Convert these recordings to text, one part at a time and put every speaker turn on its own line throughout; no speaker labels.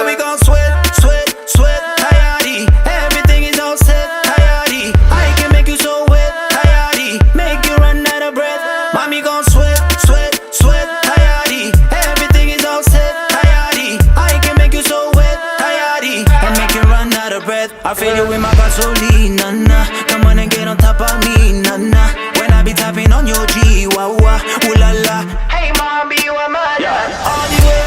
we gon' sweat, sweat, sweat, tidy. Everything is all set, tidy. I can make you so wet, tidy. Make you run out of breath. Mommy gon' sweat, sweat, sweat, tidy. Everything is all set, tidy. I can make you so wet, tidy. And make you run out of breath. I feel you in my gasolina, nah. Come on and get on top of me, nah, nah. When I be tapping on your G, wah, wah, ooh la la. Hey, mommy, you are mine. All the way.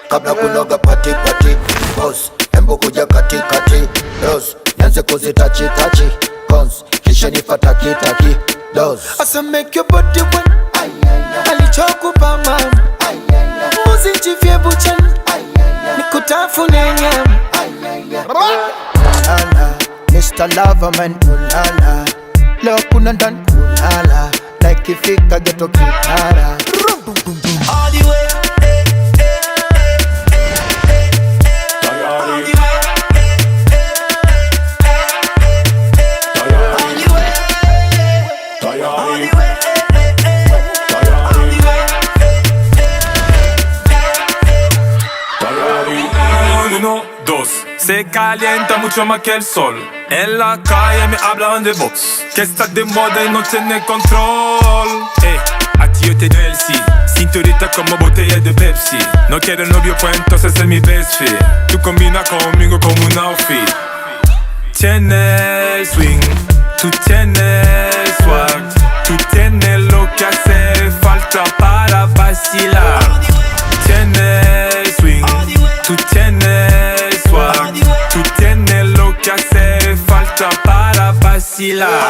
Kabla kunoga pati pati boss, embo kuja kati kati Rose, nianze kuzitachi tachi Cons, kisha nifata kitaki Dose
Asa make your body wet alichokupa mama Muzijivye buchani nikutafune nyama Ulala, Mr. Loverman ulala Leo kuna ndani ulala Like ifika geto kitara
All the way.
Se calienta mucho más que el sol. En la calle me hablan de vos, que estás de moda y no tienes control. A ti yo te doy el sí, cinturita como botella de Pepsi. No quiero novio pues entonces es mi best fit. Tú combinas conmigo como un outfit. Tienes swing, tú tienes swag, tú tienes lo que hace falta para vacilar. Tienes swing, tú tienes swag, tú tienes lo que hace falta para vacilar.